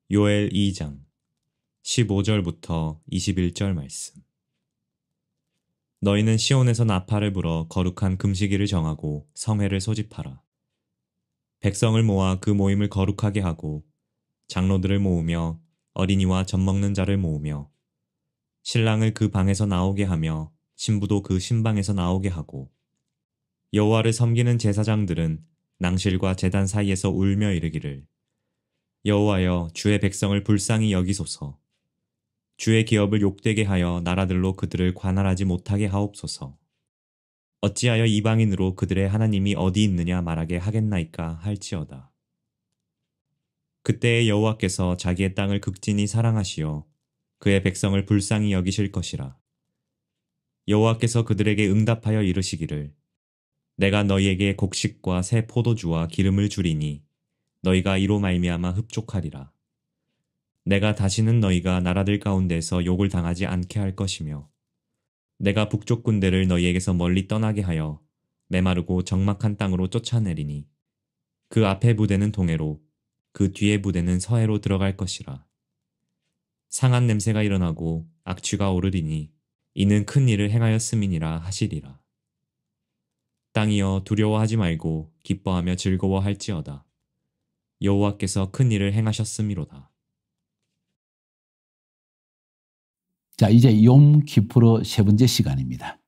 요엘 2장 15절부터 21절 말씀. 너희는 시온에서 나팔을 불어 거룩한 금식일을 정하고 성회를 소집하라. 백성을 모아 그 모임을 거룩하게 하고 장로들을 모으며 어린이와 젖먹는 자를 모으며 신랑을 그 방에서 나오게 하며 신부도 그 신방에서 나오게 하고 여호와를 섬기는 제사장들은 낭실과 제단 사이에서 울며 이르기를 여호와여 주의 백성을 불쌍히 여기소서. 주의 기업을 욕되게 하여 나라들로 그들을 관할하지 못하게 하옵소서. 어찌하여 이방인으로 그들의 하나님이 어디 있느냐 말하게 하겠나이까 할지어다. 그때에 여호와께서 자기의 땅을 극진히 사랑하시어 그의 백성을 불쌍히 여기실 것이라. 여호와께서 그들에게 응답하여 이르시기를 내가 너희에게 곡식과 새 포도주와 기름을 주리니 너희가 이로 말미암아 흡족하리라. 내가 다시는 너희가 나라들 가운데서 욕을 당하지 않게 할 것이며 내가 북쪽 군대를 너희에게서 멀리 떠나게 하여 메마르고 적막한 땅으로 쫓아내리니 그 앞에 부대는 동해로 그 뒤에 부대는 서해로 들어갈 것이라. 상한 냄새가 일어나고 악취가 오르리니 이는 큰 일을 행하였음이니라 하시리라. 땅이여 두려워하지 말고 기뻐하며 즐거워할지어다. 여호와께서 큰 일을 행하셨음이로다. 자, 이제 욤키푸르 세 번째 시간입니다.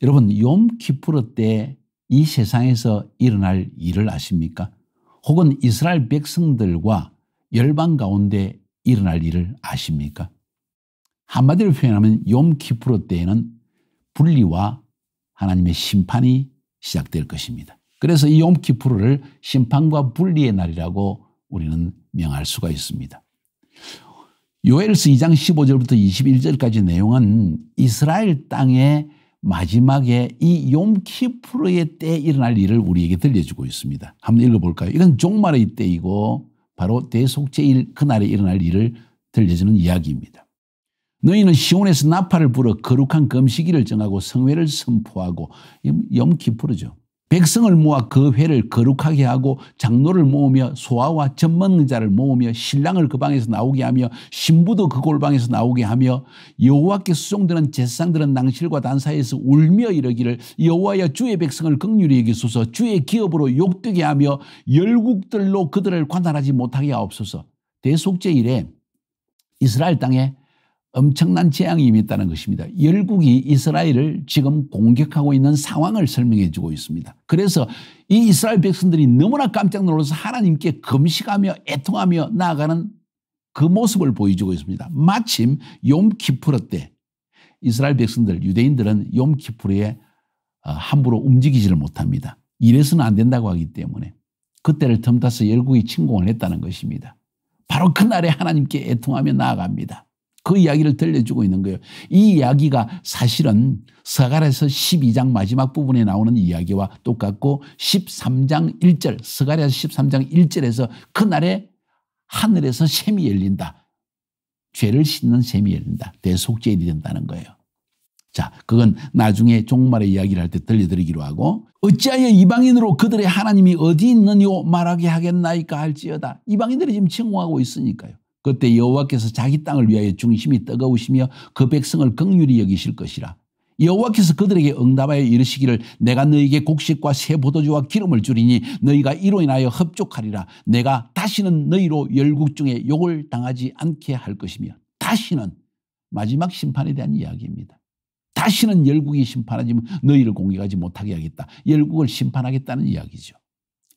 여러분, 욤키푸르 때 이 세상에서 일어날 일을 아십니까? 혹은 이스라엘 백성들과 열방 가운데 일어날 일을 아십니까? 한마디로 표현하면 욤키푸르 때에는 분리와 하나님의 심판이 시작될 것입니다. 그래서 이 욤키푸르를 심판과 분리의 날이라고 우리는 명할 수가 있습니다. 요엘서 2장 15절부터 21절까지 내용은 이스라엘 땅의 마지막에 이 욤키푸르의 때에 일어날 일을 우리에게 들려주고 있습니다. 한번 읽어볼까요? 이건 종말의 때이고 바로 대속죄일 그날에 일어날 일을 들려주는 이야기입니다. 너희는 시온에서 나팔을 불어 거룩한 금식일을 정하고 성회를 선포하고, 욤키푸르죠. 백성을 모아 그 회를 거룩하게 하고 장로를 모으며 소아와 젖먹는 자를 모으며 신랑을 그 방에서 나오게 하며 신부도 그 골방에서 나오게 하며 여호와께 수종드는 제사장들은 낭실과 단사에서 울며 이르기를 여호와여 주의 백성을 긍휼히 여기소서. 주의 기업으로 욕되게 하며 열국들로 그들을 관할하지 못하게 하옵소서. 대속죄일에 이스라엘 땅에 엄청난 재앙이 임했다는 것입니다. 열국이 이스라엘을 지금 공격하고 있는 상황을 설명해 주고 있습니다. 그래서 이 이스라엘 백성들이 너무나 깜짝 놀라서 하나님께 금식하며 애통하며 나아가는 그 모습을 보여주고 있습니다. 마침 욤키푸르 때 이스라엘 백성들, 유대인들은 욤키푸르에 함부로 움직이지를 못합니다. 이래서는 안 된다고 하기 때문에 그때를 틈타서 열국이 침공을 했다는 것입니다. 바로 그날에 하나님께 애통하며 나아갑니다. 그 이야기를 들려주고 있는 거예요. 이 이야기가 사실은 스가랴서 12장 마지막 부분에 나오는 이야기와 똑같고 13장 1절, 스가랴서 13장 1절에서 그날에 하늘에서 샘이 열린다. 죄를 씻는 샘이 열린다. 대속죄일이 된다는 거예요. 자, 그건 나중에 종말의 이야기를 할 때 들려드리기로 하고, 어찌하여 이방인으로 그들의 하나님이 어디 있느뇨 말하게 하겠나이까 할지어다. 이방인들이 지금 침공하고 있으니까요. 그때 여호와께서 자기 땅을 위하여 중심이 뜨거우시며 그 백성을 긍휼히 여기실 것이라. 여호와께서 그들에게 응답하여 이르시기를 내가 너희에게 곡식과 새 포도주와 기름을 주리니 너희가 이로 인하여 흡족하리라. 내가 다시는 너희로 열국 중에 욕을 당하지 않게 할 것이며, 다시는 마지막 심판에 대한 이야기입니다. 다시는 열국이 심판하지 너희를 공격하지 못하게 하겠다. 열국을 심판하겠다는 이야기죠.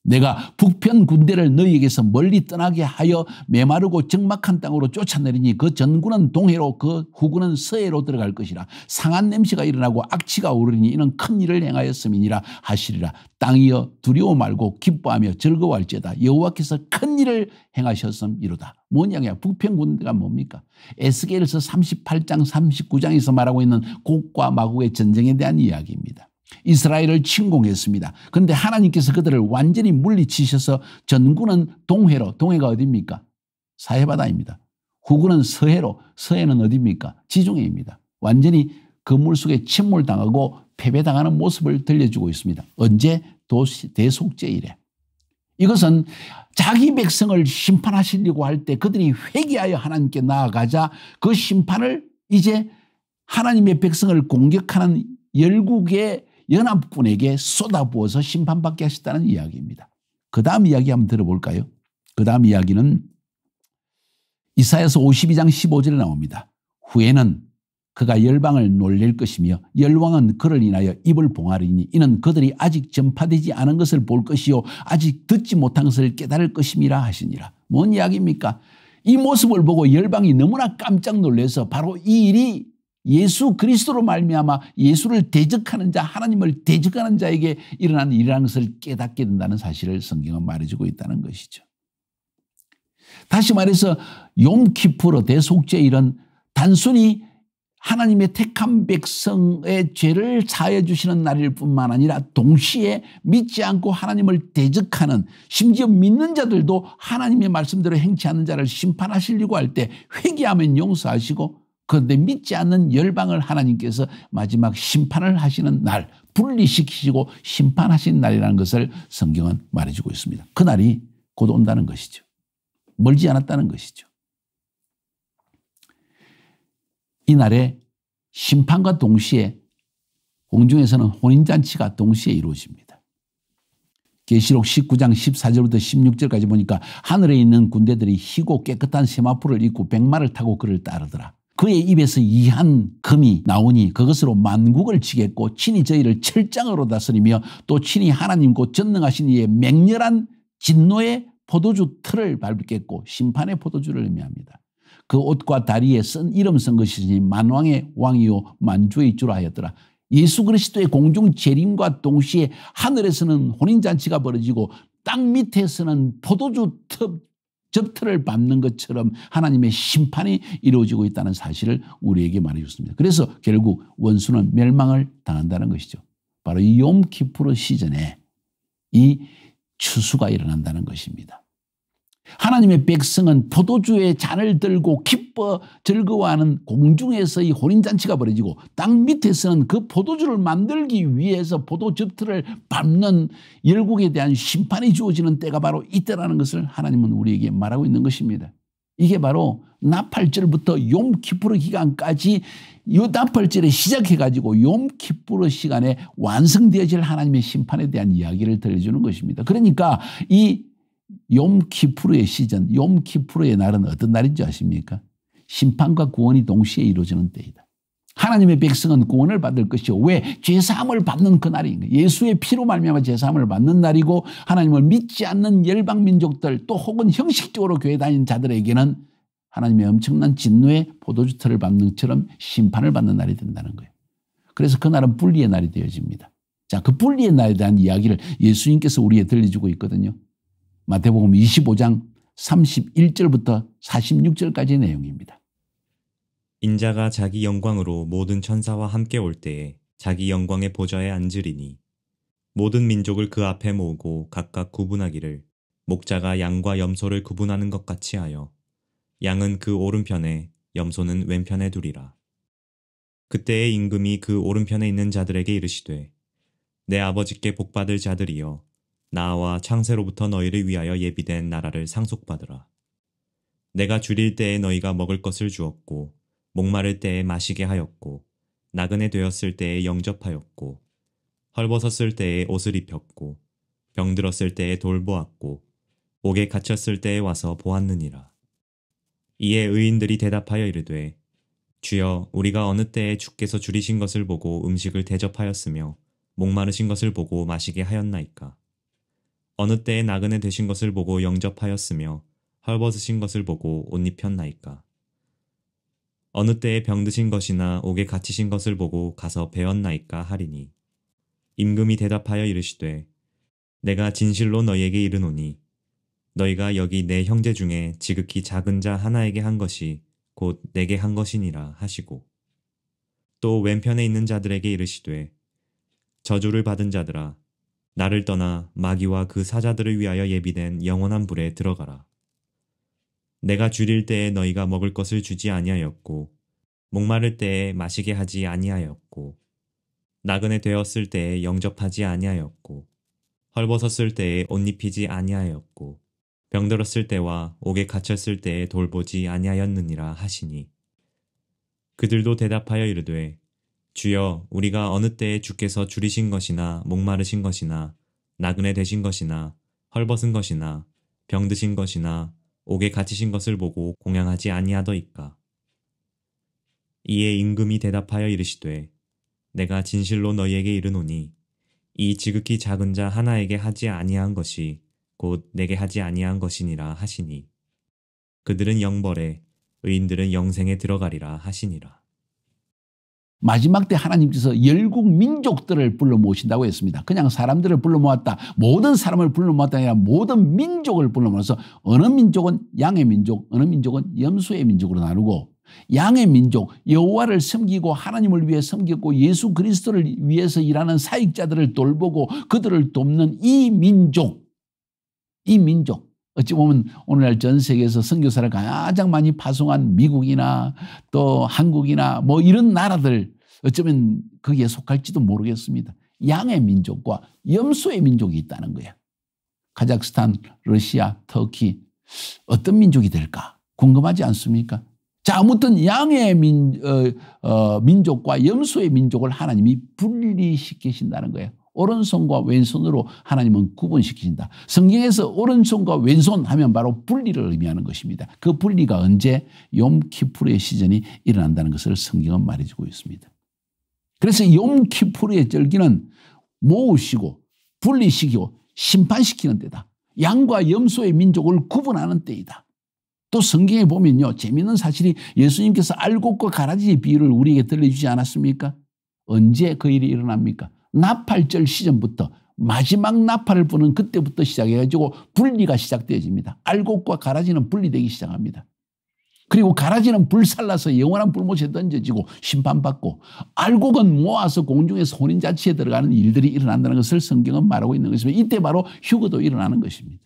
내가 북편 군대를 너희에게서 멀리 떠나게 하여 메마르고 적막한 땅으로 쫓아내리니 그 전군은 동해로 그 후군은 서해로 들어갈 것이라. 상한 냄새가 일어나고 악취가 오르니 이는 큰 일을 행하였음이니라 하시리라. 땅이여 두려워 말고 기뻐하며 즐거워할지어다. 여호와께서 큰 일을 행하셨음이로다. 뭔 이야기야? 북편 군대가 뭡니까? 에스겔서 38장 39장에서 말하고 있는 곡과 마곡의 전쟁에 대한 이야기입니다. 이스라엘을 침공했습니다. 그런데 하나님께서 그들을 완전히 물리치셔서 전군은 동해로, 동해가 어디입니까? 사해바다입니다. 후군은 서해로, 서해는 어디입니까? 지중해입니다. 완전히 그 물속에 침몰당하고 패배당하는 모습을 들려주고 있습니다. 언제? 대속죄일에. 이것은 자기 백성을 심판하시려고 할 때 그들이 회개하여 하나님께 나아가자 그 심판을 이제 하나님의 백성을 공격하는 열국의 연합군에게 쏟아부어서 심판받게 하셨다는 이야기입니다. 그 다음 이야기 한번 들어볼까요? 그 다음 이야기는 이사야서 52장 15절에 나옵니다. 후에는 그가 열방을 놀릴 것이며 열왕은 그를 인하여 입을 봉하리니 이는 그들이 아직 전파되지 않은 것을 볼 것이요 아직 듣지 못한 것을 깨달을 것임이라 하시니라. 뭔 이야기입니까? 이 모습을 보고 열방이 너무나 깜짝 놀라서 바로 이 일이 예수 그리스도로 말미암아 예수를 대적하는 자, 하나님을 대적하는 자에게 일어난 일이라는 것을 깨닫게 된다는 사실을 성경은 말해주고 있다는 것이죠. 다시 말해서 욤키푸르 대속죄일은 단순히 하나님의 택한 백성의 죄를 사하여 주시는 날일 뿐만 아니라 동시에 믿지 않고 하나님을 대적하는, 심지어 믿는 자들도 하나님의 말씀대로 행치 않는 자를 심판하시려고 할 때 회개하면 용서하시고, 그런데 믿지 않는 열방을 하나님께서 마지막 심판을 하시는 날, 분리시키시고 심판하시는 날이라는 것을 성경은 말해주고 있습니다. 그날이 곧 온다는 것이죠. 멀지 않았다는 것이죠. 이날에 심판과 동시에 공중에서는 혼인잔치가 동시에 이루어집니다. 계시록 19장 14절부터 16절까지 보니까 하늘에 있는 군대들이 희고 깨끗한 세마포를 입고 백마를 타고 그를 따르더라. 그의 입에서 이한 금이 나오니 그것으로 만국을 치겠고 친히 저희를 철장으로 다스리며 또 친히 하나님 곧 전능하신 이의 맹렬한 진노의 포도주 틀을 밟겠고 심판의 포도주를 의미합니다. 그 옷과 다리에 이름 쓴 것이니 만왕의 왕이요 만주의 주라 하였더라. 예수 그리스도의 공중 재림과 동시에 하늘에서는 혼인잔치가 벌어지고 땅 밑에서는 포도주 접틀을 밟는 것처럼 하나님의 심판이 이루어지고 있다는 사실을 우리에게 말해줬습니다. 그래서 결국 원수는 멸망을 당한다는 것이죠. 바로 이 욤키푸르 시즌에 이 추수가 일어난다는 것입니다. 하나님의 백성은 포도주의 잔을 들고 기뻐 즐거워하는 공중에서의 혼인잔치가 벌어지고 땅 밑에서는 그 포도주를 만들기 위해서 포도즙틀을 밟는 열국에 대한 심판이 주어지는 때가 바로 이때라는 것을 하나님은 우리에게 말하고 있는 것입니다. 이게 바로 나팔절부터 욤키푸르 기간까지 이 나팔절에 시작해가지고 욤키푸르 시간에 완성되어질 하나님의 심판에 대한 이야기를 들려주는 것입니다. 그러니까 이 욤키푸르의 시즌, 욤키푸르의 날은 어떤 날인지 아십니까? 심판과 구원이 동시에 이루어지는 때이다. 하나님의 백성은 구원을 받을 것이요. 왜? 죄사함을 받는 그 날인 거예요. 예수의 피로 말미암아 죄사함을 받는 날이고, 하나님을 믿지 않는 열방 민족들 또 혹은 형식적으로 교회 다니는 자들에게는 하나님의 엄청난 진노의 포도주 틀을 밟는 것처럼 심판을 받는 날이 된다는 거예요. 그래서 그 날은 분리의 날이 되어집니다. 자, 그 분리의 날에 대한 이야기를 예수님께서 우리에게 들려주고 있거든요. 마태복음 25장 31절부터 46절까지의 내용입니다. 인자가 자기 영광으로 모든 천사와 함께 올 때에 자기 영광의 보좌에 앉으리니 모든 민족을 그 앞에 모으고 각각 구분하기를 목자가 양과 염소를 구분하는 것 같이 하여 양은 그 오른편에 염소는 왼편에 두리라. 그때의 임금이 그 오른편에 있는 자들에게 이르시되 내 아버지께 복받을 자들이여 나와 창세로부터 너희를 위하여 예비된 나라를 상속받으라. 내가 줄일 때에 너희가 먹을 것을 주었고 목마를 때에 마시게 하였고 나그네 되었을 때에 영접하였고 헐벗었을 때에 옷을 입혔고 병들었을 때에 돌보았고 옥에 갇혔을 때에 와서 보았느니라. 이에 의인들이 대답하여 이르되 주여 우리가 어느 때에 주께서 줄이신 것을 보고 음식을 대접하였으며 목마르신 것을 보고 마시게 하였나이까. 어느 때에 나그네 되신 것을 보고 영접하였으며 헐벗으신 것을 보고 옷 입혔나이까. 어느 때에 병드신 것이나 옥에 갇히신 것을 보고 가서 배웠나이까 하리니 임금이 대답하여 이르시되 내가 진실로 너희에게 이르노니 너희가 여기 내 형제 중에 지극히 작은 자 하나에게 한 것이 곧 내게 한 것이니라 하시고 또 왼편에 있는 자들에게 이르시되 저주를 받은 자들아 나를 떠나 마귀와 그 사자들을 위하여 예비된 영원한 불에 들어가라. 내가 줄일 때에 너희가 먹을 것을 주지 아니하였고 목마를 때에 마시게 하지 아니하였고 나그네 되었을 때에 영접하지 아니하였고 헐벗었을 때에 옷 입히지 아니하였고 병들었을 때와 옥에 갇혔을 때에 돌보지 아니하였느니라 하시니 그들도 대답하여 이르되 주여 우리가 어느 때에 주께서 줄이신 것이나 목마르신 것이나 나그네 되신 것이나 헐벗은 것이나 병드신 것이나 옥에 갇히신 것을 보고 공양하지 아니하더이까. 이에 임금이 대답하여 이르시되 내가 진실로 너희에게 이르노니 이 지극히 작은 자 하나에게 하지 아니한 것이 곧 내게 하지 아니한 것이니라 하시니 그들은 영벌에 의인들은 영생에 들어가리라 하시니라. 마지막 때 하나님께서 열국 민족들을 불러 모으신다고 했습니다. 그냥 사람들을 불러 모았다. 모든 사람을 불러 모았다 아니라 모든 민족을 불러 모아서 어느 민족은 양의 민족, 어느 민족은 염소의 민족으로 나누고 양의 민족, 여호와를 섬기고 하나님을 위해 섬겼고 예수 그리스도를 위해서 일하는 사역자들을 돌보고 그들을 돕는 이 민족 어찌 보면 오늘날 전 세계에서 선교사를 가장 많이 파송한 미국이나 또 한국이나 뭐 이런 나라들 어쩌면 거기에 속할지도 모르겠습니다. 양의 민족과 염소의 민족이 있다는 거예요. 카자흐스탄, 러시아, 터키 어떤 민족이 될까 궁금하지 않습니까? 자, 아무튼 양의 민족과 염소의 민족을 하나님이 분리시키신다는 거예요. 오른손과 왼손으로 하나님은 구분시키신다. 성경에서 오른손과 왼손 하면 바로 분리를 의미하는 것입니다. 그 분리가 언제 욤키푸르의 시즌이 일어난다는 것을 성경은 말해주고 있습니다. 그래서 욤키푸르의 절기는 모으시고 분리시키고 심판시키는 때다. 양과 염소의 민족을 구분하는 때이다. 또 성경에 보면요, 재미있는 사실이 예수님께서 알곡과 가라지의 비유를 우리에게 들려주지 않았습니까? 언제 그 일이 일어납니까? 나팔절 시즌부터 마지막 나팔을 부는 그때부터 시작해가지고 분리가 시작되어집니다. 알곡과 가라지는 분리되기 시작합니다. 그리고 가라지는 불살라서 영원한 불못에 던져지고 심판받고 알곡은 모아서 공중에서 혼인잔치에 들어가는 일들이 일어난다는 것을 성경은 말하고 있는 것입니다. 이때 바로 휴거도 일어나는 것입니다.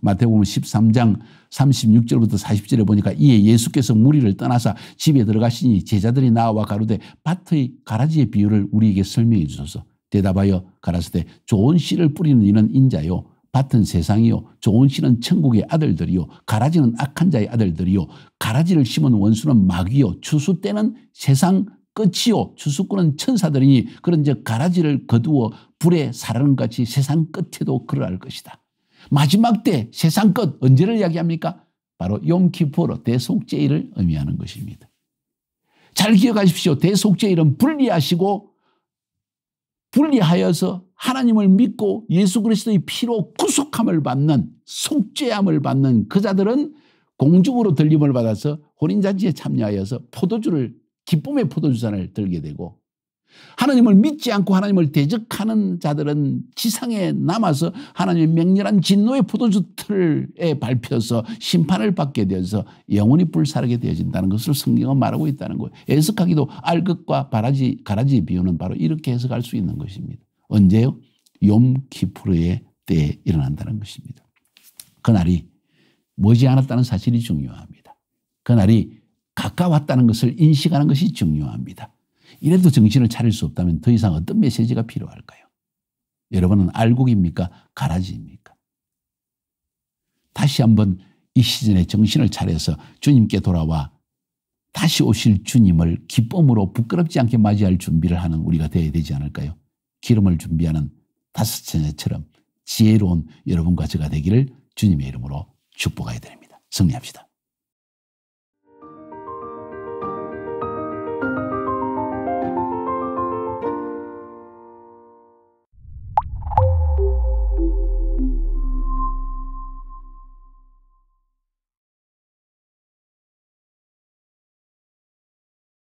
마태복음 13장 36절부터 40절에 보니까 이에 예수께서 무리를 떠나사 집에 들어가시니 제자들이 나와 가로되 밭의 가라지의 비유를 우리에게 설명해 주소서. 대답하여 가라사대 좋은 씨를 뿌리는 이는 인자요 밭은 세상이요 좋은 씨는 천국의 아들들이요 가라지는 악한 자의 아들들이요 가라지를 심은 원수는 마귀요 추수 때는 세상 끝이요 추수꾼은 천사들이니 그런즉 가라지를 거두어 불에 사르는 같이 세상 끝에도 그러할 것이다. 마지막 때 세상 끝 언제를 이야기합니까? 바로 욤키푸르 대속죄일을 의미하는 것입니다. 잘 기억하십시오. 대속죄일은 분리하여서 하나님을 믿고 예수 그리스도의 피로 구속함을 받는 속죄함을 받는 그 자들은 공중으로 들림을 받아서 혼인잔치에 참여하여서 기쁨의 포도주잔을 들게 되고 하나님을 믿지 않고 하나님을 대적하는 자들은 지상에 남아서 하나님의 맹렬한 진노의 포도주 틀에 밟혀서 심판을 받게 되어서 영원히 불사르게 되어진다는 것을 성경은 말하고 있다는 거예요. 해석하기도 알것과 가라지의 비유는 바로 이렇게 해석할 수 있는 것입니다. 언제요? 욤키푸르의 때에 일어난다는 것입니다. 그날이 머지않았다는 사실이 중요합니다. 그날이 가까웠다는 것을 인식하는 것이 중요합니다. 이래도 정신을 차릴 수 없다면 더 이상 어떤 메시지가 필요할까요? 여러분은 알곡입니까? 가라지입니까? 다시 한번 이 시즌에 정신을 차려서 주님께 돌아와 다시 오실 주님을 기쁨으로 부끄럽지 않게 맞이할 준비를 하는 우리가 되어야 되지 않을까요? 기름을 준비하는 다섯 처녀처럼 지혜로운 여러분과 제가 되기를 주님의 이름으로 축복하여 드립니다. 승리합시다.